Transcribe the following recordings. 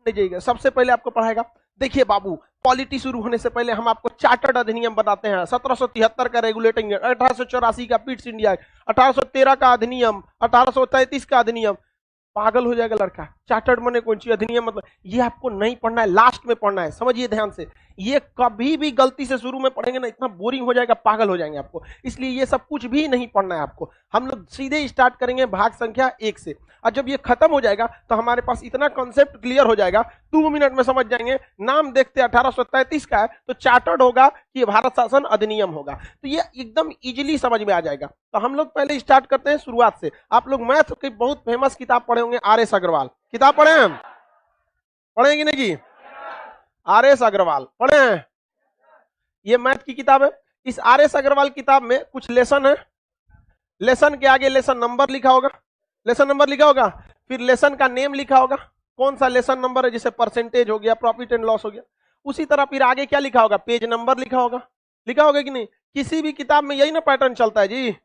नहीं जाइएगा, सबसे पहले आपको पढ़ाएगा। देखिए बाबू, पॉलिटी शुरू होने से पहले हम आपको चार्टर्ड अधिनियम बताते हैं। 1773 का रेगुलेटिंग, 1884 का पिट्स इंडिया, 1813 का अधिनियम, 1833 का अधिनियम। पागल हो जाएगा लड़का। चार्टर्ड मने कौन सी, अधिनियम मतलब, ये आपको नहीं पढ़ना है, लास्ट में पढ़ना है, समझिए ध्यान से। ये कभी भी गलती से शुरू में पढ़ेंगे ना, इतना बोरिंग हो जाएगा, पागल हो जाएंगे आपको। इसलिए ये सब कुछ भी नहीं पढ़ना है आपको। हम लोग सीधे स्टार्ट करेंगे भाग संख्या 1 से, और जब ये खत्म हो जाएगा तो हमारे पास इतना कॉन्सेप्ट क्लियर हो जाएगा, 2 मिनट में समझ जाएंगे। नाम देखते 1833 का है तो चार्टर्ड होगा कि भारत शासन अधिनियम होगा, तो ये एकदम इजीली समझ में आ जाएगा। तो हम लोग पहले स्टार्ट करते हैं शुरुआत से। आप लोग मैथ की बहुत फेमस किताब पढ़े होंगे, आर.एस. अग्रवाल। किताब पढ़े हैं? पढ़ेंगे नहीं जी? आर.एस. अग्रवाल पढ़े हैं? ये मैथ की किताब है। इस आर.एस. अग्रवाल किताब में कुछ लेसन है, लेसन के आगे लेसन नंबर लिखा होगा, लेसन नंबर लिखा होगा, फिर लेसन का नेम लिखा होगा, कौन सा लेसन नंबर है, जैसे परसेंटेज हो गया, प्रॉफिट एंड लॉस हो गया। उसी तरह फिर आगे क्या लिखा होगा, पेज नंबर लिखा होगा, लिखा होगा कि नहीं? किसी भी किताब में यही ना पैटर्न चलता है जी।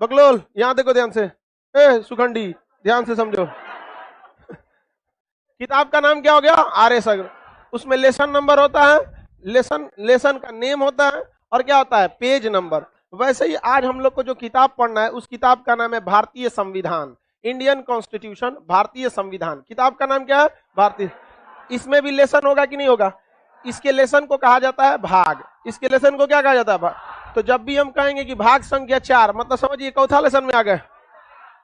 बकलोल यहां देखो ध्यान से, सुखंडी ध्यान से समझो। किताब का नाम क्या हो गया, आर.एस. अग्रवाल। उसमें लेसन नंबर होता है, लेसन का नेम होता है, और क्या होता है, पेज नंबर। वैसे ही आज हम लोग को जो किताब पढ़ना है, उस किताब का नाम है भारतीय संविधान, इंडियन कॉन्स्टिट्यूशन, भारतीय संविधान। किताब का नाम क्या है, भारतीय। इसमें भी लेसन होगा कि नहीं होगा? इसके लेसन को कहा जाता है भाग, इसके लेसन को क्या कहा जाता है, भाग। तो जब भी हम कहेंगे कि भाग संख्या 4, मतलब समझिए चौथा लेसन में आ गए।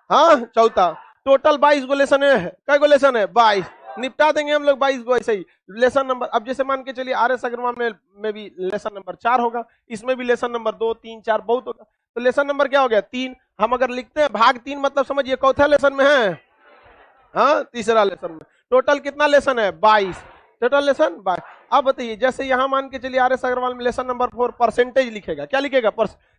हाँ, चौथा। टोटल 22 गो लेसन है। कै गो लेसन है, 22। निपटा देंगे हम लोग 22 गो ऐसे ही लेसन नंबर। अब जैसे मान के चलिए आर.एस. अग्रवाल में भी लेसन नंबर 4 होगा, इसमें भी लेसन नंबर 2, 3, 4 बहुत होगा। तो लेसन नंबर क्या हो गया, 3। हम अगर लिखते हैं भाग 3, मतलब समझिए चौथा लेसन में है, हाँ, तीसरा लेसन में। टोटल कितना लेसन है, 22। Total lesson 22। अब बताइए, जैसे यहां मान के चलिए आर.एस. अग्रवाल में लेसन नंबर 4 परसेंटेज लिखेगा, क्या लिखेगा,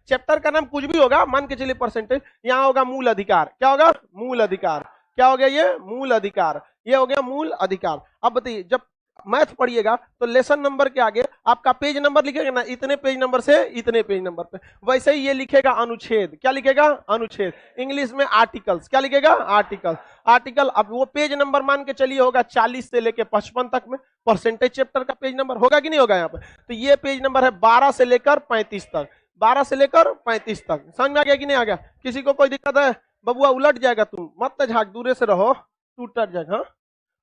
चैप्टर का नाम कुछ भी होगा, मान के चलिए परसेंटेज। यहाँ होगा मूल अधिकार, क्या होगा, मूल अधिकार। क्या हो गया ये, मूल अधिकार। ये हो गया मूल अधिकार। अब बताइए, जब मैथ पढ़िएगा तो लेसन नंबर के आगे आपका पेज नंबर लिखेगा ना, इतने पेज नंबर से इतने पेज नंबर पे। वैसे ही ये लिखेगा अनुच्छेद, क्या लिखेगा, अनुच्छेद। इंग्लिश में आर्टिकल्स, क्या लिखेगा, आर्टिकल। आर्टिकल, अब वो पेज नंबर मान के चलिए होगा 40 से लेके 55 तक में। परसेंटेज चैप्टर का पेज नंबर होगा कि नहीं होगा यहाँ पे? तो ये पेज नंबर है 12 से लेकर 35 तक, 12 से लेकर 35 तक। समझ में आ गया कि नहीं आ गया? किसी को कोई दिक्कत है? बबुआ उलट जाएगा, तुम मत झाक, दूरे से रहो, टूट जाएगा। हाँ,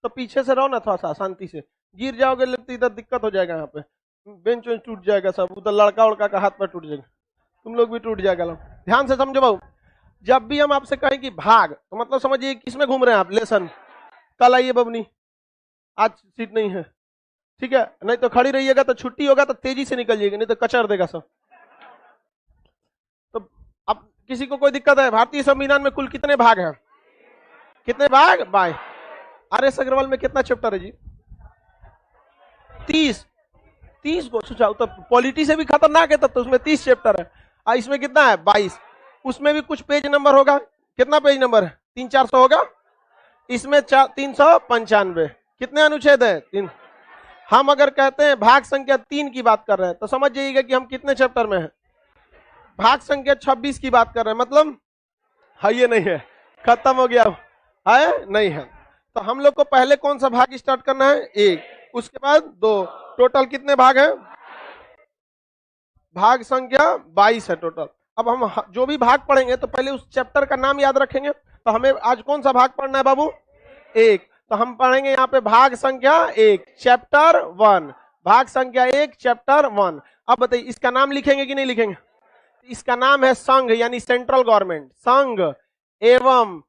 तो पीछे से रहो ना, थोड़ा सा शांति से। गिर जाओगे लगती इधर दिक्कत हो जाएगा, यहाँ पे बेंच वेंच टूट जाएगा सब, उधर लड़का उड़का का हाथ पर टूट जाएगा, तुम लोग भी टूट जाएगा। ध्यान से समझो बाबू, जब भी हम आपसे कहें कि भाग, तो मतलब समझिए किसमें घूम रहे हैं आप, लेसन। कल आइए बबनी, आज सीट नहीं है, ठीक है? नहीं तो खड़ी रहिएगा, तो छुट्टी होगा तो तेजी से निकल जाएगी, नहीं तो कचर देगा सब। तो अब किसी को कोई दिक्कत है? भारतीय संविधान में कुल कितने भाग हैं, कितने भाग, 22। आर.एस. अग्रवाल में कितना चैप्टर है जी, 30 को। सोचा तो पॉलिटी से भी खतरनाक है तब तो, उसमें 30 चैप्टर है, और इसमें कितना है, 22। उसमें भी कुछ पेज नंबर होगा, कितना पेज नंबर है, 300-400 होगा। इसमें 395। कितने अनुच्छेद है, 3। हम अगर कहते हैं भाग संख्या 3 की बात कर रहे हैं, तो समझ जाइएगा कि हम कितने चैप्टर में हैं। भाग संख्या 26 की बात कर रहे हैं, मतलब है ये नहीं है, खत्म हो गया है, नहीं है। तो हम लोग को पहले कौन सा भाग स्टार्ट करना है, 1, उसके बाद 2। टोटल कितने भाग हैं, भाग संख्या 22 है टोटल। अब हम जो भी भाग पढ़ेंगे तो पहले उस चैप्टर का नाम याद रखेंगे। तो हमें आज कौन सा भाग पढ़ना है बाबू, 1। तो हम पढ़ेंगे यहाँ पे भाग संख्या 1, चैप्टर 1, भाग संख्या 1, चैप्टर 1। अब बताइए, इसका नाम लिखेंगे कि नहीं लिखेंगे? इसका नाम है संघ, यानी सेंट्रल गवर्नमेंट, संघ एवं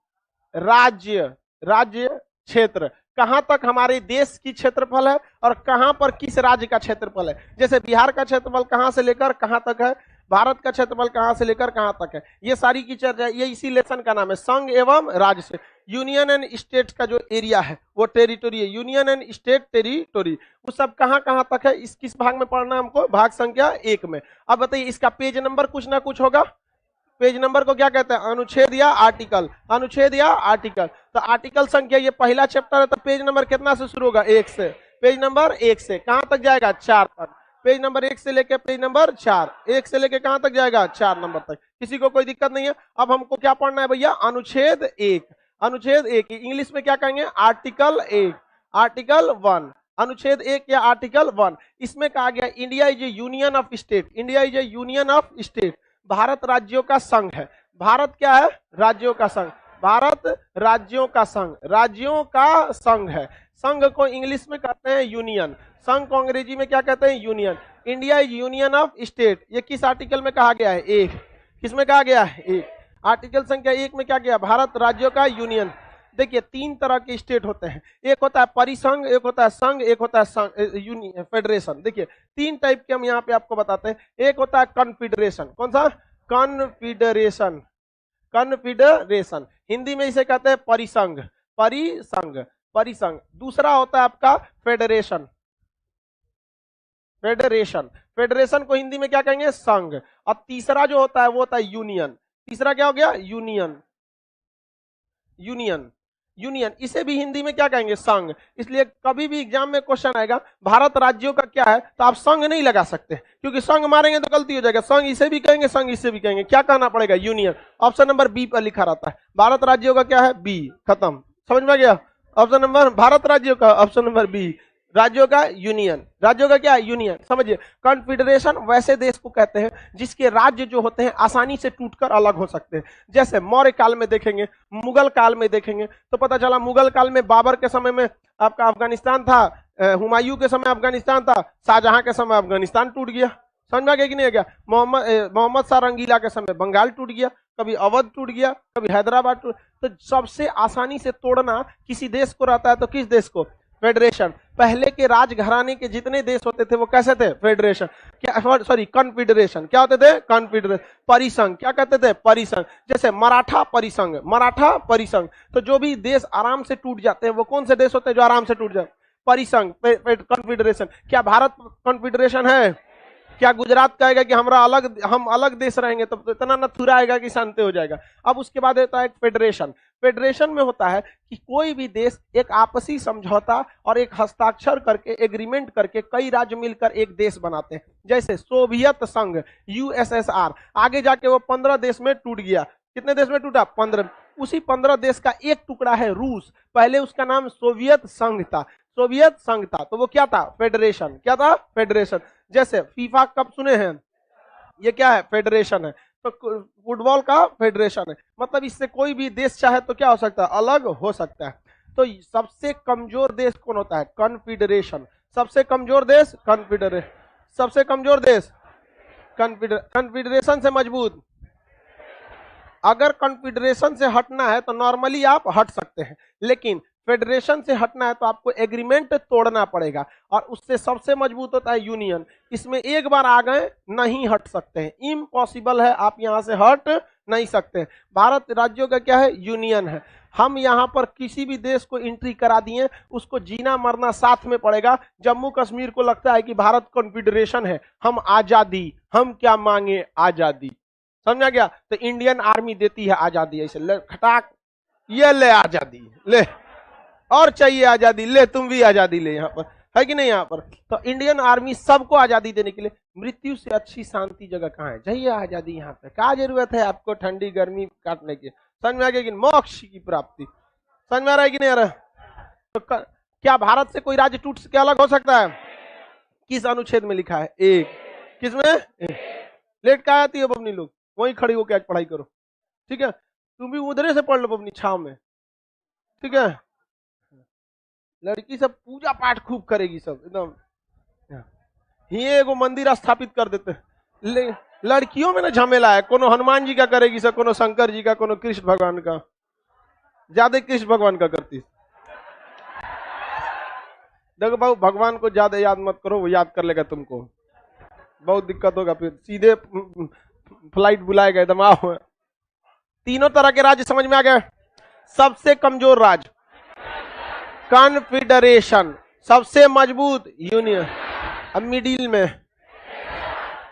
राज्य क्षेत्र। कहां तक हमारे देश की क्षेत्रफल है और कहां पर किस राज्य का क्षेत्रफल है। जैसे बिहार का क्षेत्रफल कहां से लेकर कहां तक है, भारत का क्षेत्रफल कहां से लेकर कहां तक है, ये सारी की चर्चा, ये इसी लेसन का नाम है, संघ एवं राज्य से। यूनियन एंड स्टेट का जो एरिया है वो टेरिटोरी है, यूनियन एंड स्टेट टेरिटोरी, वो सब कहां कहां तक है, इस किस भाग में पढ़ना है हमको, भाग संख्या 1 में। अब बताइए, इसका पेज नंबर कुछ ना कुछ होगा। पेज नंबर को क्या कहते हैं, अनुच्छेद या आर्टिकल, अनुच्छेद या आर्टिकल। तो आर्टिकल संख्या, ये पहला चैप्टर है, तो पेज नंबर कितना से शुरू होगा, 1 से। पेज नंबर 1 से कहां तक जाएगा, 4 तक। पेज नंबर 1 से लेके पेज नंबर 4, 1 से लेके कहां तक जाएगा, 4 नंबर तक। किसी को कोई दिक्कत नहीं है? अब हमको क्या पढ़ना है भैया, अनुच्छेद 1, अनुच्छेद 1, इंग्लिश में क्या कहेंगे, आर्टिकल 1, आर्टिकल 1, अनुच्छेद 1 या आर्टिकल 1, इसमें कहा गया India is A union of state, India is A union of state, Bharat राज्यों का संघ है। भारत क्या है? राज्यों का संघ, भारत राज्यों का संघ, राज्यों का संघ है। संघ को इंग्लिश में कहते हैं यूनियन, संघ को अंग्रेजी में क्या कहते हैं? Union. India is union of state, ये किस आर्टिकल में कहा गया है? 1। किसमें कहा गया है? 1। आर्टिकल संख्या 1 में क्या गया? भारत राज्यों का यूनियन। देखिए 3 तरह के स्टेट होते हैं, एक होता है परिसंघ, एक होता है संघ, एक होता है यूनियन, फेडरेशन। देखिए 3 टाइप के हम यहाँ पे आपको बताते हैं। एक होता है कॉन्फेडरेशन, कौन सा? कॉन्फेडरेशन, कॉन्फेडरेशन, हिंदी में इसे कहते हैं परिसंघ, परिसंघ, परिसंघ। दूसरा होता है आपका फेडरेशन, फेडरेशन, फेडरेशन को हिंदी में क्या कहेंगे? संघ। और तीसरा जो होता है वो होता है यूनियन। तीसरा क्या हो गया? यूनियन, यूनियन, यूनियन, इसे भी हिंदी में क्या कहेंगे? संघ। इसलिए कभी भी एग्जाम में क्वेश्चन आएगा भारत राज्यों का क्या है, तो आप संघ नहीं लगा सकते, क्योंकि संघ मारेंगे तो गलती हो जाएगा। संघ इसे भी कहेंगे, संघ इसे भी कहेंगे, क्या कहना पड़ेगा? यूनियन। ऑप्शन नंबर बी पर लिखा रहता है। भारत राज्यों का क्या है? बी, खत्म, समझ में गया? ऑप्शन नंबर, भारत राज्यों का ऑप्शन नंबर बी, राज्यों का यूनियन, राज्यों का क्या? यूनियन। समझिए कॉन्फेडरेशन वैसे देश को कहते हैं जिसके राज्य जो होते हैं आसानी से टूटकर अलग हो सकते हैं। जैसे मौर्य काल में देखेंगे, मुगल काल में देखेंगे तो पता चला मुगल काल में बाबर के समय में आपका अफगानिस्तान था, हुमायूं के समय अफगानिस्तान था, शाहजहां के समय अफगानिस्तान टूट गया। समझ में गया कि नहीं गया? मोहम्मद शाह रंगीला के समय बंगाल टूट गया, कभी अवध टूट गया, कभी हैदराबाद टूट। तो सबसे आसानी से तोड़ना किसी देश को रहता है तो किस देश को? फेडरेशन। पहले के राजघराने के जितने देश होते थे वो कैसे थे? फेडरेशन। क्या, सॉरी, कॉन्फेडरेशन। क्या होते थे? कॉन्फेडरेशन। परिसंघ, क्या कहते थे? परिसंघ। जैसे मराठा परिसंघ, मराठा परिसंघ। तो जो भी देश आराम से टूट जाते हैं वो कौन से देश होते हैं जो आराम से टूट जाते? परिसंघ, कॉन्फेडरेशन। क्या भारत कॉन्फेडरेशन है? क्या गुजरात कहेगा कि हम अलग देश रहेंगे तो इतना नथुरा आएगा कि शांति हो जाएगा? अब उसके बाद होता है फेडरेशन। फेडरेशन में होता है कि कोई भी देश एक आपसी समझौता और एक हस्ताक्षर करके, एग्रीमेंट करके कई राज्य मिलकर एक देश बनाते हैं। जैसे सोवियत संघ, यूएसएसआर, आगे जाके वो 15 देश में टूट गया। कितने देश में टूटा? 15। उसी 15 देश का एक टुकड़ा है रूस, पहले उसका नाम सोवियत संघ था, सोवियत संघ था, तो वो क्या था? फेडरेशन। क्या था? फेडरेशन। जैसे फीफा कप सुने हैं, ये क्या है? फेडरेशन है। तो फुटबॉल का फेडरेशन है। मतलब इससे कोई भी देश चाहे तो क्या हो सकता है? अलग हो सकता है। तो सबसे कमजोर देश कौन होता है? कॉन्फेडरेशन। सबसे कमजोर देश कॉन्फेडरेशन, सबसे कमजोर देश कॉन्फेडरेशन से मजबूत। अगर कॉन्फेडरेशन से हटना है तो नॉर्मली आप हट सकते हैं, लेकिन फेडरेशन से हटना है तो आपको एग्रीमेंट तोड़ना पड़ेगा, और उससे सबसे मजबूत होता है यूनियन। इसमें एक बार आ गए नहीं हट सकते हैं, इम्पॉसिबल है, आप यहां से हट नहीं सकते। भारत राज्यों का क्या है? यूनियन है। हम यहां पर किसी भी देश को एंट्री करा दिए, उसको जीना मरना साथ में पड़ेगा। जम्मू कश्मीर को लगता है कि भारत कॉन्फेडरेशन है, हम आजादी, हम क्या मांगे? आजादी। समझा गया? तो इंडियन आर्मी देती है आजादी, ऐसे खटाक, ये ले आजादी, ले, और चाहिए आजादी, ले, तुम भी आजादी ले, यहाँ पर है कि नहीं? यहाँ पर तो इंडियन आर्मी सबको आजादी देने के लिए, मृत्यु से अच्छी शांति जगह कहाँ है? चाहिए आजादी। यहाँ पे क्या जरूरत है आपको ठंडी गर्मी काटने की? समझ में आ गया कि मोक्ष की प्राप्ति? समझ में आ रहा है कि नहीं आ रहा? तो क्या भारत से कोई राज्य टूट के अलग हो सकता है? किस अनुच्छेद में लिखा है? 1। किसमें? लेट का आती है बबनी लोग, वहीं खड़ी होकर पढ़ाई करो, ठीक है? तुम भी उधरे से पढ़ लो बबनी, छाव में, ठीक है? लड़की सब पूजा पाठ खूब करेगी, सब एकदम ही एगो मंदिर स्थापित कर देते। लड़कियों में ना झमेला है, कोनो हनुमान जी का करेगी सब, कोनो शंकर जी का, कोनो कृष्ण भगवान का, ज्यादा कृष्ण भगवान का करती। देखो बाबू, भगवान को ज्यादा याद मत करो, वो याद कर लेगा तुमको, बहुत दिक्कत होगा, फिर सीधे फ्लाइट बुलाएगा एकदम। आओ, तीनों तरह के राज्य समझ में आ गए। सबसे कमजोर राज्य कॉन्फेडरेशन, सबसे मजबूत यूनियन। अब मिडिल में,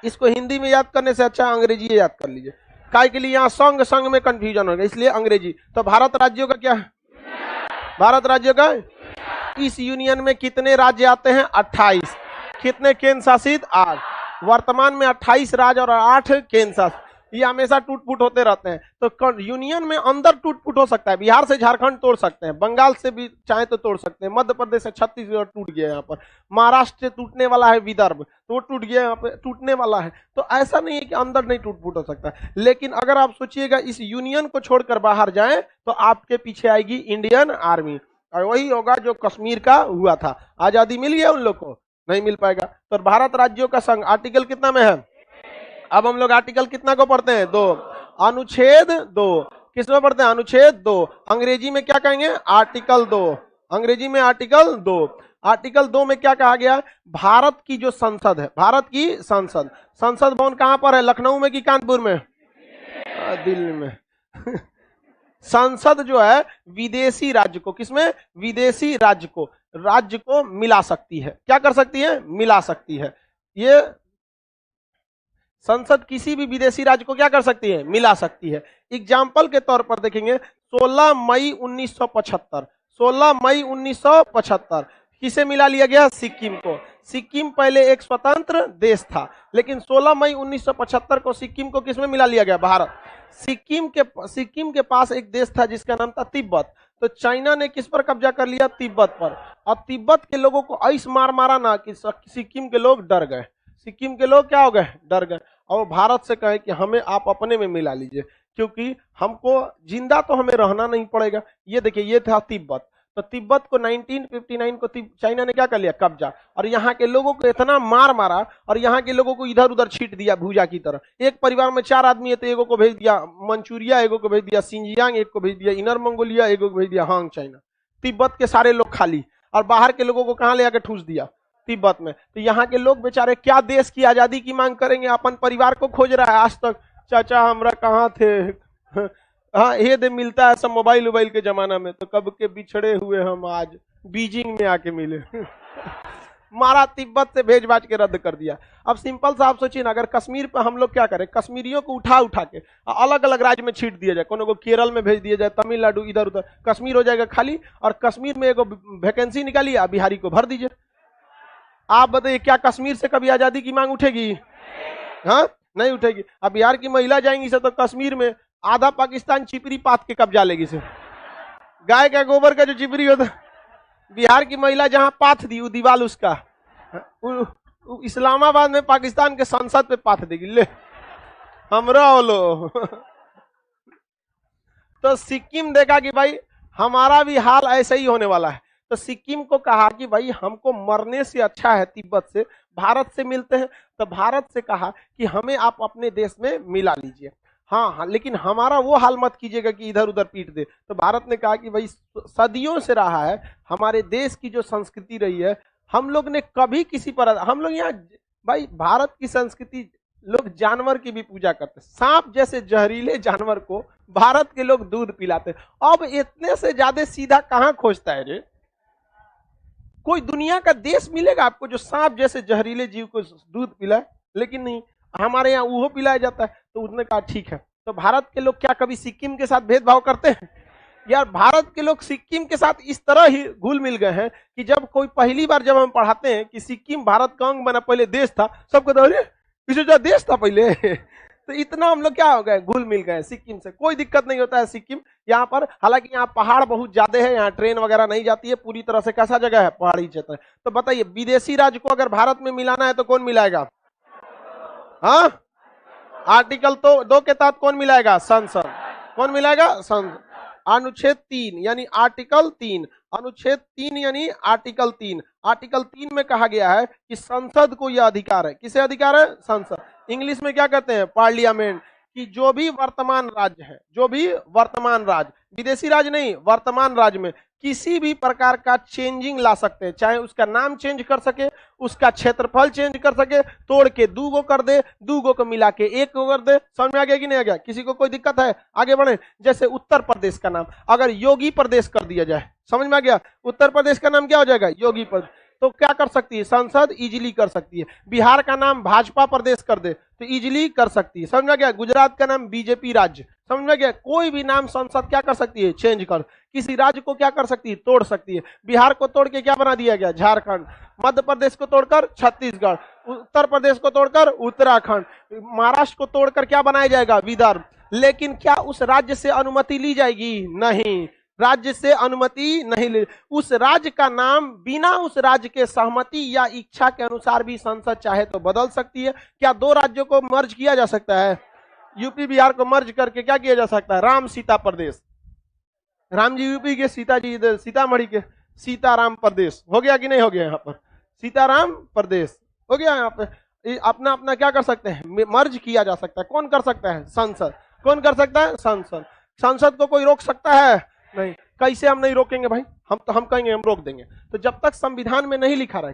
इसको हिंदी में याद करने से अच्छा अंग्रेजी याद कर लीजिए, काय के लिए यहाँ संघ संघ में कंफ्यूजन होगा, इसलिए अंग्रेजी। तो भारत राज्यों का क्या है? भारत राज्यों का, इस यूनियन में कितने राज्य आते हैं? 28। कितने केंद्र शासित? 8। वर्तमान में 28 राज्य और 8 केंद्र शासित। ये हमेशा टूट फूट होते रहते हैं। तो यूनियन में अंदर टूट फूट हो सकता है, बिहार से झारखंड तोड़ सकते हैं, बंगाल से भी चाहे तो तोड़ सकते हैं, मध्य प्रदेश से छत्तीसगढ़ टूट गया, यहाँ पर महाराष्ट्र से टूटने वाला है, विदर्भ तो वो टूट गया, यहाँ पे टूटने वाला है। तो ऐसा नहीं है कि अंदर नहीं टूट फूट हो सकता। लेकिन अगर आप सोचिएगा इस यूनियन को छोड़कर बाहर जाएं तो आपके पीछे आएगी इंडियन आर्मी, और वही होगा जो कश्मीर का हुआ था। आजादी मिल गया उन लोग को, नहीं मिल पाएगा। तो भारत राज्यों का संघ आर्टिकल कितना में है? अब हम लोग आर्टिकल कितना को पढ़ते हैं? 2, अनुच्छेद 2। किसमें पढ़ते हैं? अनुच्छेद 2। अंग्रेजी में क्या कहेंगे? आर्टिकल 2। अंग्रेजी में आर्टिकल 2। आर्टिकल 2 में क्या कहा गया? भारत की जो संसद है, भारत की संसद, संसद भवन कहां पर है? लखनऊ में कि कानपुर में? दिल्ली में। संसद जो है विदेशी राज्य को, किसमें? विदेशी राज्य को मिला सकती है। क्या कर सकती है? मिला सकती है। ये संसद किसी भी विदेशी राज्य को क्या कर सकती है? मिला सकती है। एग्जाम्पल के तौर पर देखेंगे 16 मई 1975, 16 मई 1975 किसे मिला लिया गया? सिक्किम को। सिक्किम पहले एक स्वतंत्र देश था, लेकिन 16 मई 1975 को सिक्किम को किसमें मिला लिया गया? भारत। सिक्किम के पास एक देश था जिसका नाम था तिब्बत। तो चाइना ने किस पर कब्जा कर लिया? तिब्बत पर। और तिब्बत के लोगों को ऐसा मार मारा ना कि सिक्किम के लोग डर गए। सिक्किम के लोग क्या हो गए? डर गए। और भारत से कहे कि हमें आप अपने में मिला लीजिए, क्योंकि हमको जिंदा तो हमें रहना नहीं पड़ेगा। ये देखिए, ये था तिब्बत। तो तिब्बत को 1959 को चाइना ने क्या कर लिया? कब्जा। और यहाँ के लोगों को इतना मार मारा और यहाँ के लोगों को इधर उधर छीट दिया भूजा की तरह। एक परिवार में 4 आदमी है तो एगो को भेज दिया मंचूरिया, एगो को भेज दिया सिंजियांग, एक को भेज दिया इनर मंगोलिया, एगो को भेज दिया हांग चाइना। तिब्बत के सारे लोग खाली, और बाहर के लोगों को कहाँ ले आके ठूस दिया? तिब्बत में। तो यहाँ के लोग बेचारे क्या देश की आजादी की मांग करेंगे? अपन परिवार को खोज रहा है। आज तक चाचा हमरा कहाँ थे? हाँ, ये दे मिलता है सब मोबाइल वोबाइल के जमाना में, तो कब के बिछड़े हुए हम आज बीजिंग में आके मिले। मारा, तिब्बत से भेज भाज के रद्द कर दिया। अब सिंपल सा आप सोचिए ना, अगर कश्मीर पर हम लोग क्या करें? कश्मीरियों को उठा उठा के अलग अलग राज्य में छीट दिया जाए, कोनो को केरल में भेज दिया जाए, तमिलनाडु, इधर उधर, कश्मीर हो जाएगा खाली। और कश्मीर में एगो वैकेंसी निकालिए, बिहारी को भर दीजिए। आप बताइए, क्या कश्मीर से कभी आजादी की मांग उठेगी? हाँ, नहीं उठेगी। अब बिहार की महिला जाएंगी से तो कश्मीर में आधा पाकिस्तान चिपरी पात के कब्जा लेगी से। गाय का गोबर का जो चिपरी होता, बिहार की महिला जहां पाथ दी, वो दीवाल उसका इस्लामाबाद में पाकिस्तान के संसद पे पाथ देगी। ले हमरा लो। तो सिक्किम देखा कि भाई हमारा भी हाल ऐसा ही होने वाला है। तो सिक्किम को कहा कि भाई हमको मरने से अच्छा है तिब्बत से, भारत से मिलते हैं। तो भारत से कहा कि हमें आप अपने देश में मिला लीजिए। हाँ, लेकिन हमारा वो हाल मत कीजिएगा कि इधर उधर पीट दे। तो भारत ने कहा कि भाई सदियों से रहा है, हमारे देश की जो संस्कृति रही है, हम लोग ने कभी किसी पर, हम लोग यहाँ भाई भारत की संस्कृति, लोग जानवर की भी पूजा करते, सांप जैसे जहरीले जानवर को भारत के लोग दूध पिलाते। अब इतने से ज्यादा सीधा कहां खोजता है रे? कोई दुनिया का देश मिलेगा आपको जो सांप जैसे जहरीले जीव को दूध पिलाए? लेकिन नहीं, हमारे यहाँ वो पिलाया जाता है। तो उसने कहा ठीक है। तो भारत के लोग क्या कभी सिक्किम के साथ भेदभाव करते हैं? यार, भारत के लोग सिक्किम के साथ इस तरह ही घुल मिल गए हैं कि जब कोई पहली बार जब हम पढ़ाते हैं कि सिक्किम भारत का अंग बना, पहले देश था, सबको तो अरे इसे देश था पहले। तो इतना हम लोग क्या हो गए? घुल मिल गए सिक्किम से। कोई दिक्कत नहीं होता है सिक्किम यहाँ पर। हालांकि यहाँ पहाड़ बहुत ज्यादा है, यहाँ ट्रेन वगैरह नहीं जाती है, पूरी तरह से कैसा जगह है? पहाड़ी क्षेत्र है। तो बताइए, विदेशी राज्य को अगर भारत में मिलाना है तो कौन मिलाएगा? हाँ, आर्टिकल तो 2 के तहत कौन मिलाएगा? संसद। कौन मिलाएगा? संसद। अनुच्छेद 3 यानी आर्टिकल 3, अनुच्छेद 3 यानी आर्टिकल 3। आर्टिकल 3 में कहा गया है कि संसद को यह अधिकार है। किसे अधिकार है? संसद। इंग्लिश में क्या कहते हैं? पार्लियामेंट। कि जो भी वर्तमान राज्य है, जो भी वर्तमान राज्य, विदेशी राज्य नहीं, वर्तमान राज्य में किसी भी प्रकार का चेंजिंग ला सकते हैं। चाहे उसका नाम चेंज कर सके, उसका क्षेत्रफल चेंज कर सके, तोड़ के 2 गो कर दे, 2 गो को मिला के 1 गो कर दे। समझ में आ गया कि नहीं आ गया? किसी को कोई दिक्कत है? आगे बढ़े। जैसे उत्तर प्रदेश का नाम अगर योगी प्रदेश कर दिया जाए, समझ में आ गया? उत्तर प्रदेश का नाम क्या हो जाएगा? योगी प्रदेश। तो क्या कर सकती है संसद, इजीली कर सकती है। बिहार का नाम भाजपा प्रदेश कर दे तो इजीली कर सकती है, समझ में गया। गुजरात का नाम बीजेपी राज्य, समझ में गया। कोई भी नाम संसद क्या कर सकती है, चेंज कर। किसी राज्य को क्या कर सकती है, तोड़ सकती है। बिहार को तोड़ के क्या बना दिया गया, झारखंड। मध्य प्रदेश को तोड़कर छत्तीसगढ़, उत्तर प्रदेश को तोड़कर उत्तराखंड, महाराष्ट्र को तोड़कर क्या बनाया जाएगा, विदर्भ। लेकिन क्या उस राज्य से अनुमति ली जाएगी, नहीं, राज्य से अनुमति नहीं ली। उस राज्य का नाम बिना उस राज्य के सहमति या इच्छा के अनुसार भी संसद चाहे तो बदल सकती है। क्या दो राज्यों को मर्ज किया जा सकता है, यूपी बिहार को मर्ज करके क्या किया जा सकता है, राम सीता प्रदेश। राम जी यूपी के, सीता जी इधर सीतामढ़ी के, सीताराम प्रदेश हो गया कि नहीं हो गया, यहाँ पर सीताराम प्रदेश हो गया। यहाँ पे अपना अपना क्या कर सकते हैं, मर्ज किया जा सकता है। कौन कर सकता है, संसद। कौन कर सकता है, संसद। संसद को कोई रोक सकता है, नहीं। कैसे हम नहीं रोकेंगे भाई, हम कहेंगे हम रोक देंगे। तो जब तक संविधान में नहीं लिखा रहे।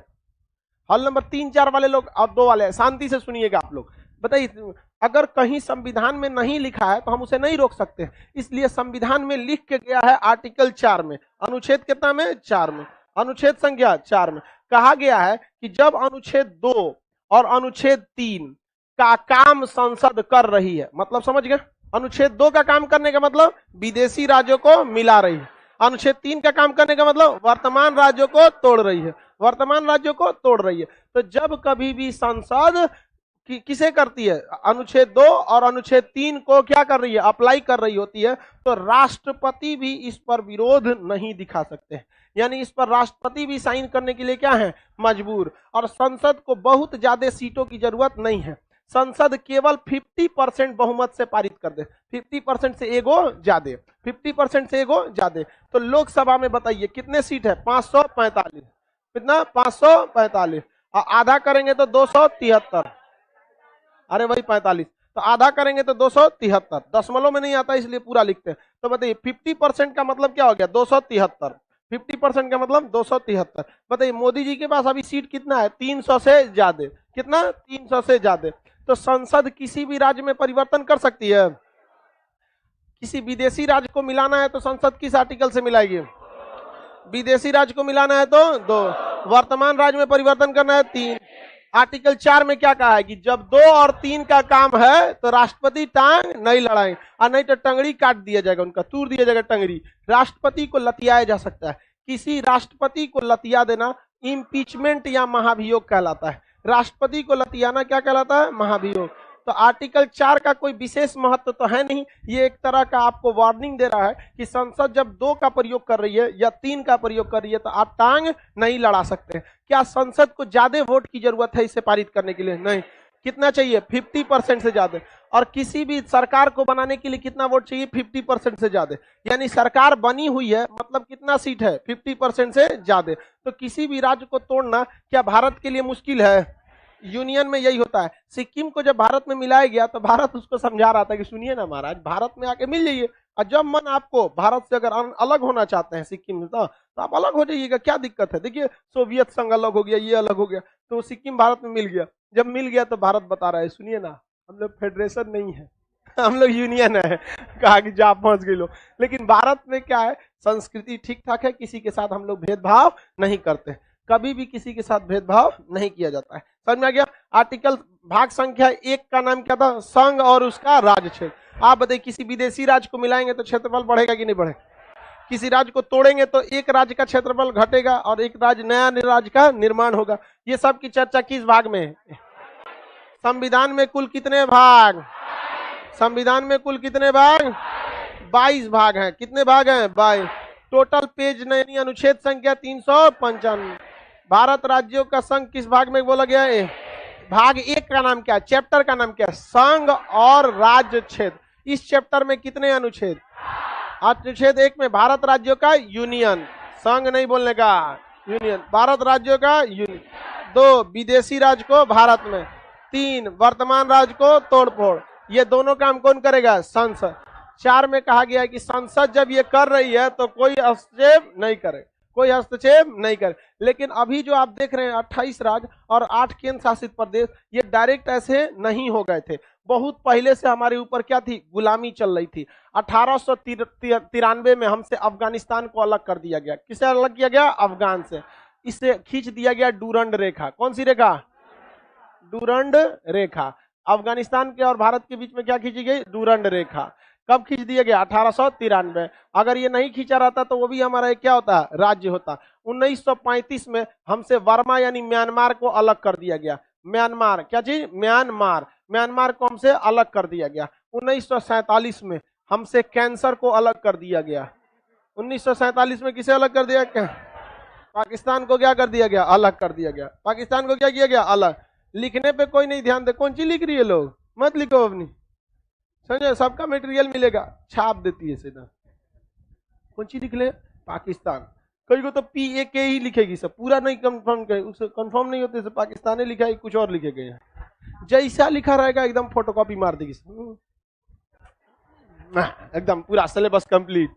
हल नंबर 3 4 वाले लोग और 2 वाले शांति से सुनिएगा आप लोग। बताइए, अगर कहीं संविधान में नहीं लिखा है तो हम उसे नहीं रोक सकते। इसलिए संविधान में लिख के गया है आर्टिकल 4 में, अनुच्छेद कितना में, 4 में, अनुच्छेद संख्या 4 में कहा गया है कि जब अनुच्छेद 2 और अनुच्छेद 3 का काम संसद कर रही है, मतलब समझ गए, अनुच्छेद 2 का काम करने का मतलब विदेशी राज्यों को मिला रही है। अनुच्छेद 3 का काम करने का मतलब वर्तमान राज्यों को तोड़ रही है, वर्तमान राज्यों को तोड़ रही है। तो जब कभी भी संसद किसे करती है, अनुच्छेद 2 और अनुच्छेद 3 को क्या कर रही है, अप्लाई कर रही होती है, तो राष्ट्रपति भी इस पर विरोध नहीं दिखा सकते। यानी इस पर राष्ट्रपति भी साइन करने के लिए क्या है, मजबूर। और संसद को बहुत ज्यादा सीटों की जरूरत नहीं है। संसद केवल 50% बहुमत से पारित कर दे, 50% से एगो ज्यादा, 50% से एगो ज्यादा। तो लोकसभा में बताइए कितने सीट है, 545। कितना, 545। और आधा करेंगे तो 273, अरे वही 45। तो आधा करेंगे तो 273, दशमलव में नहीं आता इसलिए पूरा लिखते हैं। तो बताइए 50% का मतलब क्या हो गया, 273। 50% का मतलब 273। बताइए मोदी जी के पास अभी सीट कितना है, 300 से ज्यादा। कितना, 300 से ज्यादा। तो संसद किसी भी राज्य में परिवर्तन कर सकती है। किसी विदेशी राज्य को मिलाना है तो संसद किस आर्टिकल से मिलाएगी, विदेशी राज्य को मिलाना है तो 2, वर्तमान राज्य में परिवर्तन करना है 3। आर्टिकल 4 में क्या कहा है कि जब 2 और 3 का काम है तो राष्ट्रपति टांग नहीं लड़ाएंगे, और नहीं तो टंगड़ी काट दिया जाएगा, उनका तूर दिया जाएगा टंगड़ी। राष्ट्रपति को लतियाया जा सकता है। किसी राष्ट्रपति को लतिया देना इम्पीचमेंट या महाभियोग कहलाता है। राष्ट्रपति को लतियाना क्या कहलाता है, महाभियोग। तो आर्टिकल 4 का कोई विशेष महत्व तो है नहीं, ये एक तरह का आपको वार्निंग दे रहा है कि संसद जब 2 का प्रयोग कर रही है या 3 का प्रयोग कर रही है तो आप टांग नहीं लड़ा सकते। क्या संसद को ज्यादा वोट की जरूरत है इसे पारित करने के लिए, नहीं। कितना चाहिए, 50% से ज्यादा। और किसी भी सरकार को बनाने के लिए कितना वोट चाहिए, 50% से ज्यादा। यानी सरकार बनी हुई है मतलब कितना सीट है, 50% से ज्यादा। तो किसी भी राज्य को तोड़ना क्या भारत के लिए मुश्किल है, यूनियन में यही होता है। सिक्किम को जब भारत में मिलाया गया तो भारत उसको समझा रहा था कि सुनिए ना महाराज, भारत में आके मिल जाइए, और जब मन आपको भारत से अगर अलग होना चाहते हैं सिक्किम में तो आप अलग हो जाइएगा, क्या दिक्कत है। देखिए सोवियत संघ अलग हो गया, ये अलग हो गया, तो सिक्किम भारत में मिल गया। जब मिल गया तो भारत बता रहा है सुनिए ना, हम लोग फेडरेशन नहीं है, हम लोग यूनियन है। कहा कि जा पहुंच गए लोग। लेकिन भारत में क्या है, संस्कृति ठीक ठाक है, किसी के साथ हम लोग भेदभाव नहीं करते, कभी भी किसी के साथ भेदभाव नहीं किया जाता है। समझ में आ गया। आर्टिकल भाग संख्या 1 का नाम क्या था, संघ और उसका राज्य क्षेत्र। आप बताइए किसी विदेशी राज्य को मिलाएंगे तो क्षेत्रफल बढ़ेगा कि नहीं बढ़ेगा, किसी राज्य को तोड़ेंगे तो एक राज्य का क्षेत्रफल घटेगा और एक राज्य, नया राज्य का निर्माण होगा। ये सब की चर्चा किस भाग में है, संविधान में कुल कितने भाग, संविधान में कुल कितने भाग, 22 भाग हैं। कितने भाग हैं, 22। टोटल पेज नहीं, अनुच्छेद संख्या 355। भारत राज्यों का संघ किस भाग में बोला गया है, भाग 1 का नाम क्या है, चैप्टर का नाम क्या है, संघ और राज्य क्षेत्र। इस चैप्टर में कितने अनुच्छेद, अनुच्छेद 1 में भारत राज्यों का यूनियन, संघ नहीं बोलने का, यूनियन, भारत राज्यों का यूनियन। 2 विदेशी राज्य को भारत में, 3 वर्तमान राज्य को तोड़फोड़। ये दोनों काम कौन करेगा, संसद। 4 में कहा गया है कि संसद जब ये कर रही है तो कोई हस्तक्षेप नहीं करे, कोई हस्तक्षेप नहीं करे। लेकिन अभी जो आप देख रहे हैं 28 राज्य और 8 केंद्र शासित प्रदेश, ये डायरेक्ट ऐसे नहीं हो गए थे। बहुत पहले से हमारे ऊपर क्या थी, गुलामी चल रही थी। 1893 में हमसे अफगानिस्तान को अलग कर दिया गया। किसे अलग किया गया, अफगान से। इससे खींच दिया गया डूरंड रेखा। कौन सी रेखा? डूरंड रेखा। अफगानिस्तान के और भारत के बीच में क्या खींची गई? डूरंड रेखा। कब खींच दिया गया? 1893। अगर ये नहीं खींचा रहता तो वो भी हमारा एक क्या होता? राज्य होता। 1935 में हमसे वर्मा यानी म्यांमार को अलग कर दिया गया। म्यांमार, क्या चीज? म्यांमार। म्यांमार को हमसे अलग कर दिया गया। 1947 में हमसे कैंसर को अलग कर दिया गया। 1947 में किसे अलग कर दिया गया? पाकिस्तान को क्या कर दिया गया? अलग कर दिया गया। पाकिस्तान को क्या किया गया? अलग। लिखने पे कोई नहीं ध्यान दे, कौन सी लिख रही है लोग? मत लिखो अपनी, समझे? सबका मटेरियल मिलेगा, छाप देती है सीधा। कौन सी लिख ले? पाकिस्तान। कई को तो PAK ही लिखेगी, सब पूरा नहीं कंफर्म करे, उसे कंफर्म नहीं होते, पाकिस्तान लिखा है, कुछ और लिखे गए। जैसा लिखा रहेगा एकदम फोटोकॉपी मार देगी एकदम पूरा सिलेबस कंप्लीट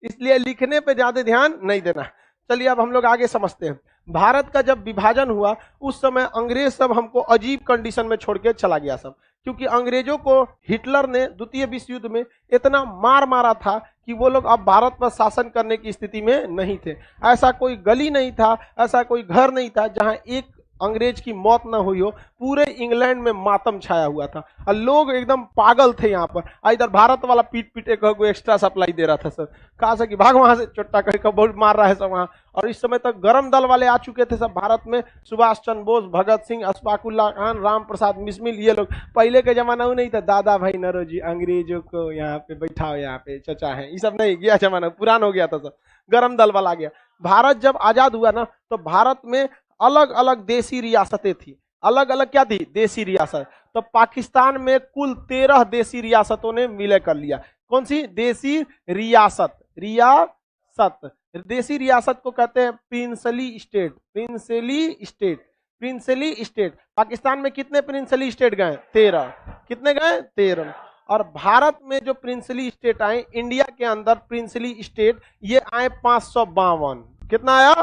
इसलिए लिखने पे ज्यादा ध्यान नहीं देना। चलिए अब हम लोग आगे समझते हैं। भारत का जब विभाजन हुआ उस समय अंग्रेज सब हमको अजीब कंडीशन में छोड़ के चला गया सब, क्योंकि अंग्रेजों को हिटलर ने द्वितीय विश्व युद्ध में इतना मार मारा था कि वो लोग अब भारत पर शासन करने की स्थिति में नहीं थे। ऐसा कोई गली नहीं था, ऐसा कोई घर नहीं था जहां एक अंग्रेज की मौत ना हुई हो। पूरे इंग्लैंड में मातम छाया हुआ था और लोग एकदम पागल थे यहाँ पर। इधर भारत वाला पीट पीट एक एक्स्ट्रा सप्लाई दे रहा था सर, कहा से कि भाग वहां से, चोट्टा करके बहुत मार रहा है सब वहां। और इस समय तक गरम दल वाले आ चुके थे सब भारत में, सुभाष चंद्र बोस, भगत सिंह, अशफाकुल्ला खान, राम प्रसाद बिस्मिल, ये लोग। पहले के जमाना में नहीं था, दादा भाई नौरोजी अंग्रेजों को यहाँ पे बैठाओ, यहाँ पे चचा है, ये सब नहीं, गया जमाना पुराना हो गया था सब, गरम दल वाला आ गया। भारत जब आजाद हुआ ना तो भारत में अलग अलग देसी रियासतें थी। अलग अलग क्या थी? देसी रियासत। तो पाकिस्तान में कुल 13 देसी रियासतों ने विलय कर लिया। कौन सी? देसी रियासत। रियासत, देसी रियासत को कहते हैं princely state. Princely state, princely state. Pakistan में कितने प्रिंसली स्टेट गए? 13। कितने गए? 13। और भारत में जो प्रिंसली स्टेट आए, इंडिया के अंदर प्रिंसली स्टेट ये आए 552। कितना आया?